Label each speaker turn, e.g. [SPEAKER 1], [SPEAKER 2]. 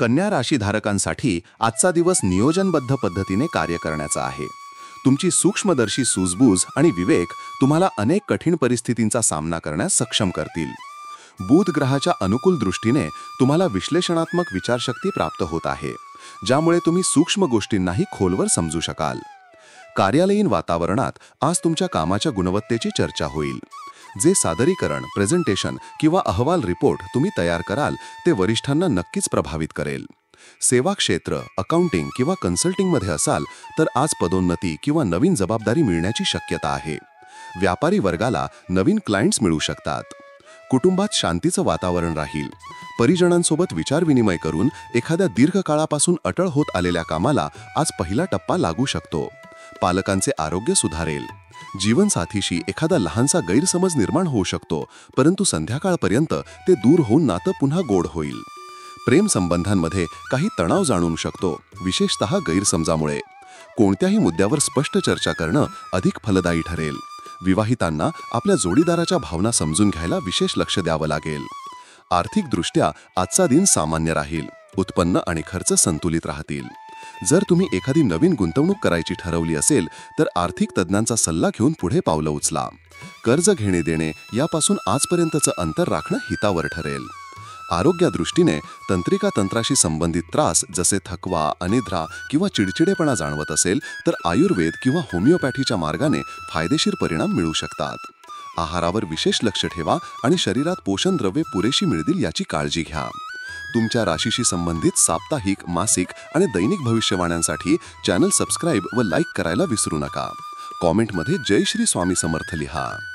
[SPEAKER 1] कन्या राशीधारकांसाठी आजचा दिवस नियोजनबद्ध पद्धतीने कार्य करण्याचा आहे. तुमची सूक्ष्मदर्शी सूझबूझ आणि विवेक तुम्हाला अनेक कठीण परिस्थितींचा सामना करण्यास सक्षम करतील. बुध ग्रहाच्या अनुकूल दृष्टीने तुम्हाला विश्लेषणात्मक विचारशक्ती प्राप्त होत आहे, ज्यामुळे तुम्ही सूक्ष्म गोष्टींनाही खोलवर समजू शकाल. कार्यालयीन वातावरणात आज तुमच्या कामाच्या गुणवत्तेची चर्चा होईल. जे सादरीकरण, प्रेझेंटेशन किंवा अहवाल रिपोर्ट तुम्ही तयार कराल ते वरिष्ठांना नक्कीच प्रभावित करेल. सेवा क्षेत्र, अकाउंटिंग किंवा कन्सल्टिंगमध्ये असाल तर आज पदोन्नती किंवा नवीन जबाबदारी मिळण्याची शक्यता आहे. व्यापारी वर्गाला नवीन क्लायंट्स मिळू शकतात. कुटुंबात शांतीचं वातावरण राहील. परिजनांसोबत विचारविनिमय करून एखाद्या दीर्घकाळापासून अटळ होत आलेल्या कामाला आज पहिला टप्पा लागू शकतो. पालकांचे आरोग्य सुधारेल. जीवनसाथीशी एखादा लहानसा गैरसमज निर्माण होऊ शकतो, परंतु संध्याकाळपर्यंत ते दूर होऊन नातं पुन्हा गोड होईल. प्रेम संबंधांमध्ये काही तणाव जाणवू शकतो, विशेषतः गैरसमजामुळे. कोणत्याही मुद्द्यावर स्पष्ट चर्चा करणं अधिक फलदायी ठरेल. विवाहितांना आपल्या जोडीदाराच्या भावना समजून घ्यायला विशेष लक्ष द्यावं लागेल. आर्थिकदृष्ट्या आजचा दिन सामान्य राहील. उत्पन्न आणि खर्च संतुलित राहतील. जर तुम्ही एखादी नवीन गुंतवणूक करायची ठरवली असेल तर आर्थिक तज्ज्ञांचा सल्ला घेऊन पुढे पावलं उचला. कर्ज घेणे देणे यापासून आजपर्यंतचं अंतर राखणं हितावर ठरेल. आरोग्यादृष्टीने तंत्रिका तंत्राशी संबंधित त्रास जसे थकवा, अनिद्रा किंवा चिडचिडेपणा जाणवत असेल तर आयुर्वेद किंवा होमिओपॅथीच्या मार्गाने फायदेशीर परिणाम मिळू शकतात. आहारावर विशेष लक्ष ठेवा आणि शरीरात पोषण द्रव्ये पुरेशी मिळतील याची काळजी घ्या. तुमच्या राशीशी संबंधित साप्ताहिक, मासिक आणि दैनिक भविष्यवाण्यांसाठी चॅनल सबस्क्राईब व लाईक करायला विसरू नका. कॉमेंटमध्ये जय श्री स्वामी समर्थ लिहा.